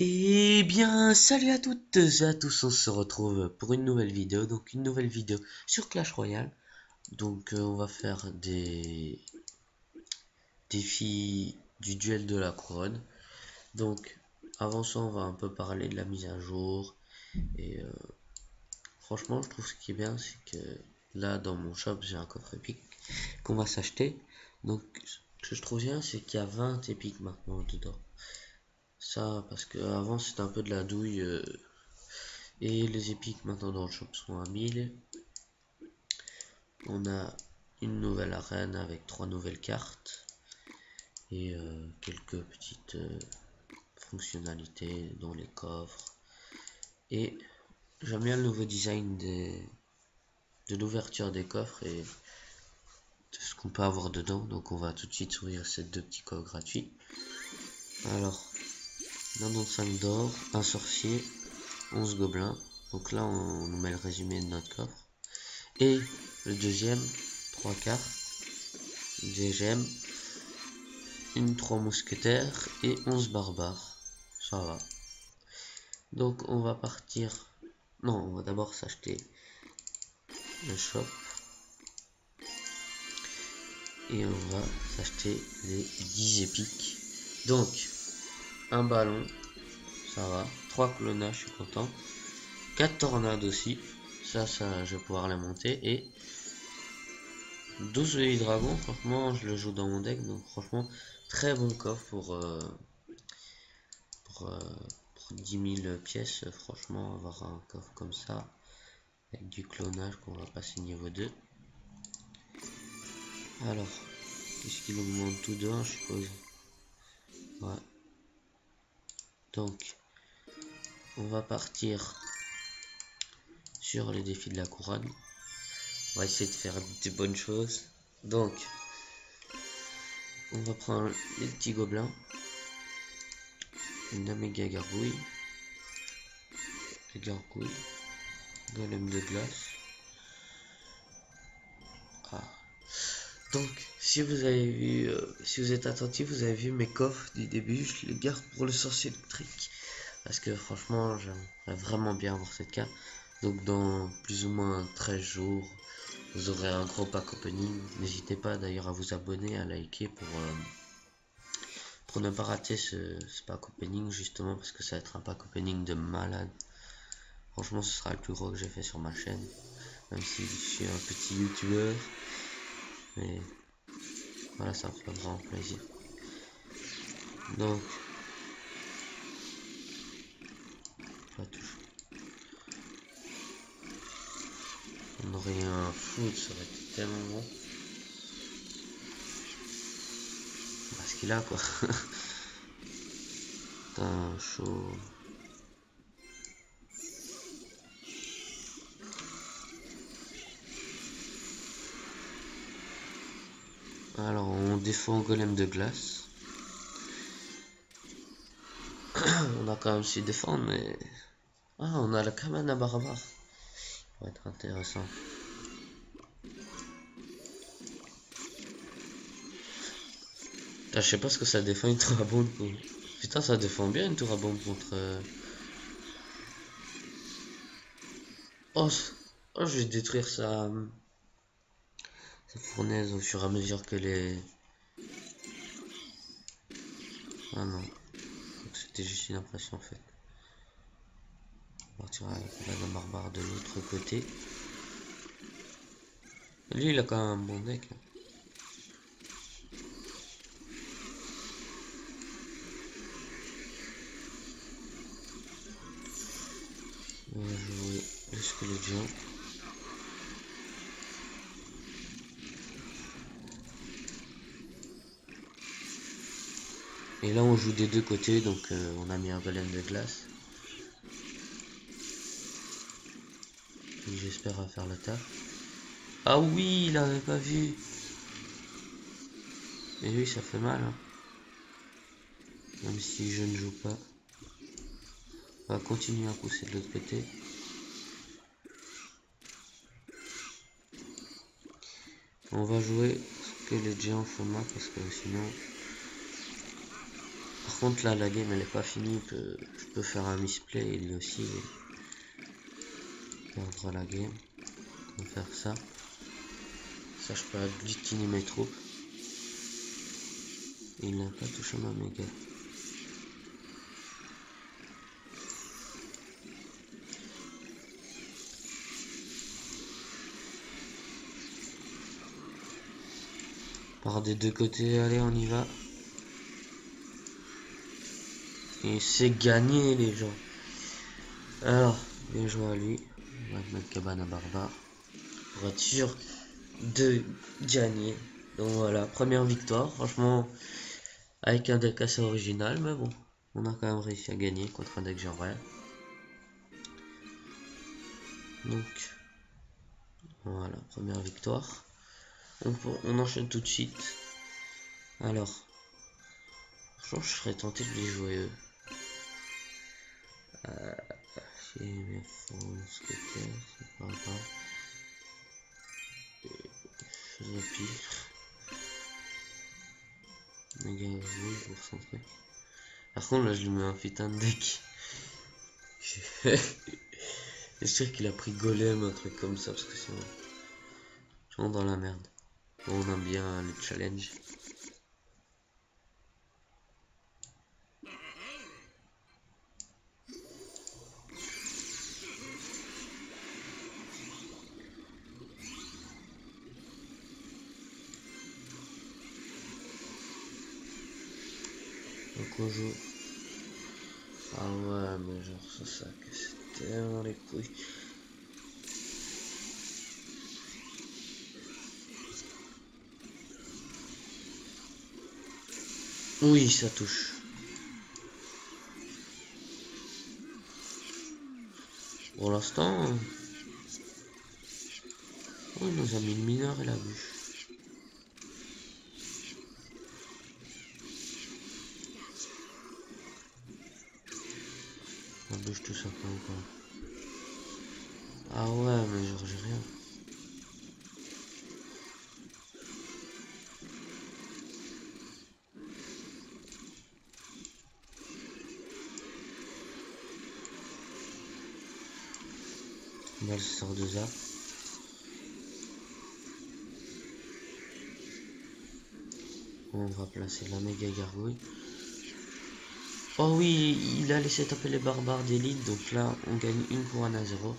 Eh bien, salut à toutes et à tous, on se retrouve pour une nouvelle vidéo, donc une nouvelle vidéo sur Clash Royale. Donc on va faire des défis du duel de la couronne. Donc avant ça, on va un peu parler de la mise à jour. Et franchement, je trouve ce qui est bien, c'est que là dans mon shop, j'ai un coffre épique qu'on va s'acheter. Donc ce que je trouve bien, c'est qu'il y a 20 épiques maintenant dedans. Ça, parce que avant c'était un peu de la douille. Et les épiques maintenant dans le shop sont à 1000. On a une nouvelle arène avec 3 nouvelles cartes et quelques petites fonctionnalités dans les coffres. Et j'aime bien le nouveau design de l'ouverture des coffres et de ce qu'on peut avoir dedans. Donc on va tout de suite s'ouvrir ces deux petits coffres gratuits. Alors, 95 d'or, un sorcier, 11 gobelins. Donc là on nous met le résumé de notre coffre. Et le deuxième, 3 cartes, des gemmes, une 3 mousquetaires et 11 barbares. Ça va. Donc on va partir. Non, on va d'abord s'acheter le shop. Et on va s'acheter les 10 épiques. Donc, un ballon, ça va. 3 clonages, je suis content. 4 tornades aussi. Ça, je vais pouvoir la monter. Et 12 vieilles dragons, franchement, je le joue dans mon deck. Donc franchement, très bon coffre pour 10 000 pièces. Franchement, avoir un coffre comme ça, avec du clonage qu'on va passer niveau 2. Alors, qu'est-ce qu'il augmente tout de 1, je suppose. Ouais. Donc, on va partir sur les défis de la couronne. On va essayer de faire des bonnes choses. Donc, on va prendre les petits gobelins. Une méga gargouille. Les gargouilles. Golem de glace. Ah. Donc, si vous avez vu, si vous êtes attentif, vous avez vu mes coffres du début. Je les garde pour le sorcier électrique. Parce que franchement, j'aimerais vraiment bien avoir cette carte. Donc dans plus ou moins 13 jours, vous aurez un gros pack opening. N'hésitez pas d'ailleurs à vous abonner, à liker pour ne pas rater ce pack opening, justement parce que ça va être un pack opening de malade. Franchement, ce sera le plus gros que j'ai fait sur ma chaîne. Même si je suis un petit youtubeur. Mais voilà, ça me fait vraiment plaisir. Donc, la touche. On aurait eu un foot, ça aurait été tellement bon. Parce qu'il a quoi. Putain, chaud. Alors, on défend golem de glace. On a quand même su défendre, mais... Ah, on a la cabane à barbare. Ça va être intéressant. Ah, je sais pas ce que ça défend une tour à bombe contre... Putain, ça défend bien une tour à bombe contre... Oh, oh, je vais détruire sa fournaise au fur et à mesure que les... Ah non, c'était juste une impression en fait. On partira avec la barbare de l'autre côté. Lui, il a quand même un bon deck. On va jouer le squelette géant. Et là, on joue des deux côtés, donc on a mis un golem de glace. J'espère faire le taf. Ah oui, il avait pas vu. Et lui, ça fait mal. Hein. Même si je ne joue pas. On va continuer à pousser de l'autre côté. On va jouer ce que les géants font mal parce que sinon... Par contre là la game elle est pas finie, je peux faire un misplay et lui aussi perdre la game. On va faire ça. Ça je peux agglutiner mes troupes. Il n'a pas touché ma méga. Par des deux côtés, allez on y va. Et c'est gagné les gens. Alors, bien joué à lui. On va mettre cabane à barbare. Pour être sûr de gagner. Donc voilà, première victoire. Franchement, avec un deck assez original, mais bon. On a quand même réussi à gagner contre un deck genre. Donc, voilà, première victoire. On enchaîne tout de suite. Alors, franchement, je serais tenté de les jouer eux. J'ai mes fonds, scooter, c'est pas grave. Je fais la pile. Méga rouge pour centrer. Par contre, là, je lui mets un putain de deck. C'est sûr qu'il a pris golem, un truc comme ça, parce que sinon, je rentre dans la merde. Bon, on aime bien le challenge. Donc on joue. Ah ouais, mais genre ça que c'est tellement les couilles. Oui, ça touche. Pour l'instant, il nous a mis le mineur et la bûche. La bûche tout ça pas. Ah ouais, mais genre j'ai rien. Là, je sors de ça. On va placer la méga gargouille. Oh oui, il a laissé taper les barbares d'élite, donc là on gagne une couronne à 0.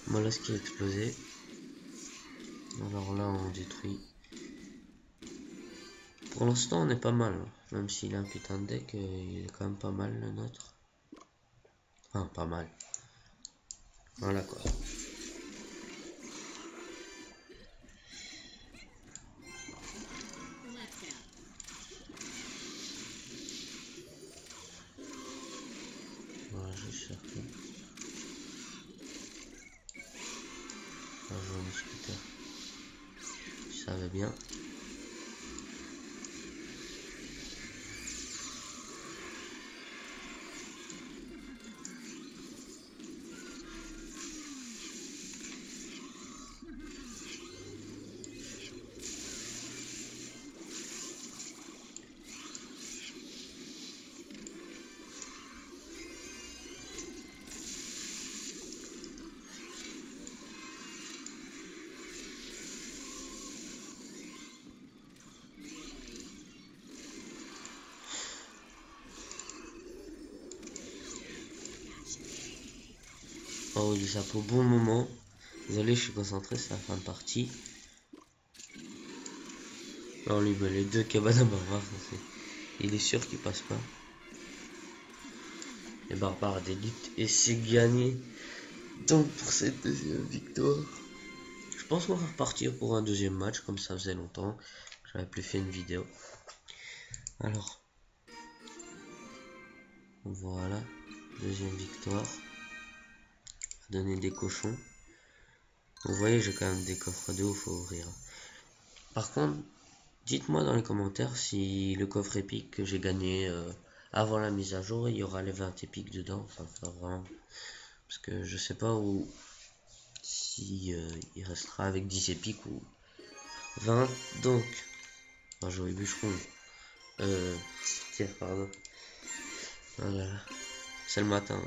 Voilà ce qui a explosé. Alors là on détruit. Pour l'instant on est pas mal, même s'il a un putain de deck, il est quand même pas mal le nôtre. Enfin pas mal. Voilà quoi. Voilà, je suis certain. On va jouer un scooter. Ça va bien. Oh, il sape au bon moment. Désolé, je suis concentré, c'est la fin de partie. Là, on lui met les deux cabanes à barbares. Il est sûr qu'il passe pas. Les barbares d'élite. Et c'est gagné. Donc, pour cette deuxième victoire, je pense qu'on va repartir pour un deuxième match. Comme ça faisait longtemps que j'avais plus fait une vidéo. Alors, voilà. Deuxième victoire. Donner des cochons. Vous voyez, j'ai quand même des coffres de ouf à ouvrir. Par contre, dites-moi dans les commentaires si le coffre épique que j'ai gagné avant la mise à jour, il y aura les 20 épiques dedans. Enfin, vraiment. Parce que je sais pas où. Si il restera avec 10 épiques ou 20. Donc, on va jouer bûcheron. Tiens, pardon. Voilà, c'est le matin.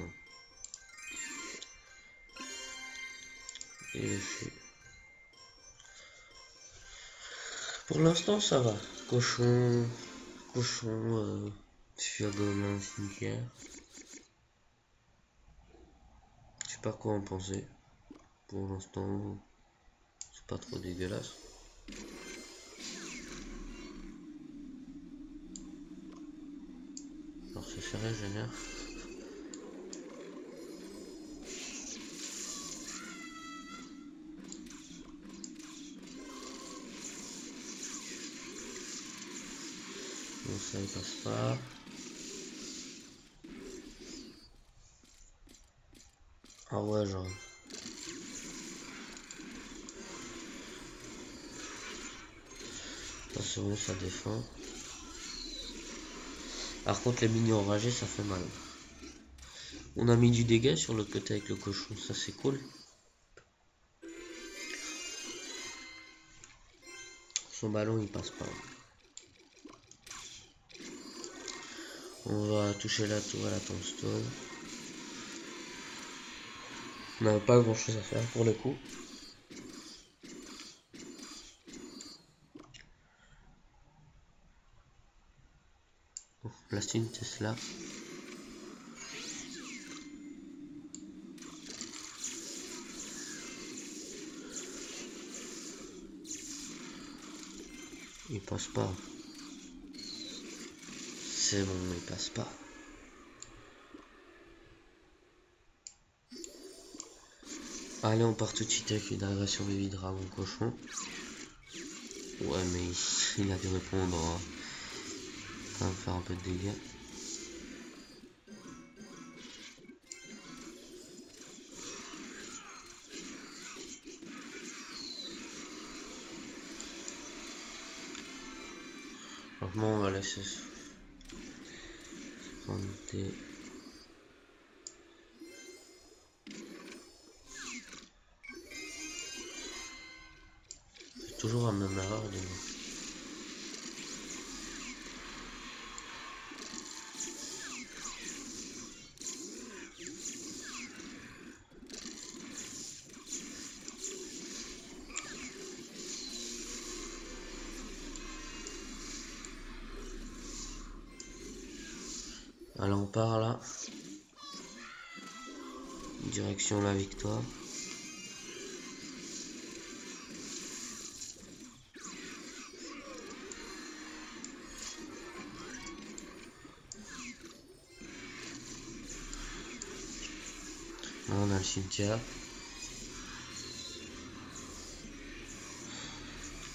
Et pour l'instant, ça va. Cochon, je suis dans un cimetière. Je sais pas quoi en penser. Pour l'instant, c'est pas trop dégueulasse. Alors ça se régénère. Bon, ça il passe pas. Ah ouais, genre. C'est bon, ça défend. Par contre, les mini enragés, ça fait mal. On a mis du dégât sur le côté avec le cochon, ça c'est cool. Son ballon il passe pas. On va toucher la tour à la tombstone. On n'a pas grand chose à faire pour le coup. Là c'est une Tesla. Il passe pas. C'est bon, il passe pas. Allez, on part tout de suite avec une agression Baby Dragon cochon. Ouais, mais il a dû répondre. Hein. Quand même faire un peu de dégâts. Franchement, on va laisser monter. C'est toujours un même erreur de... Allez, on part là. Direction la victoire. Là, on a le cimetière.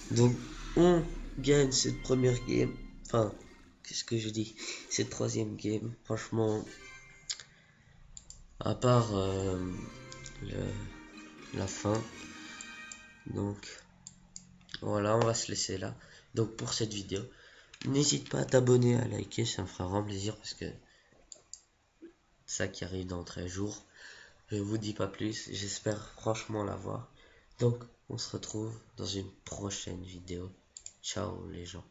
Donc, on gagne cette première game. Enfin, qu'est-ce que je dis? Cette troisième game. Franchement, à part la fin. Donc, voilà, on va se laisser là. Donc, pour cette vidéo, n'hésite pas à t'abonner, à liker, ça me fera vraiment plaisir parce que ça qui arrive dans 13 jours. Je vous dis pas plus, j'espère franchement l'avoir. Donc, on se retrouve dans une prochaine vidéo. Ciao les gens.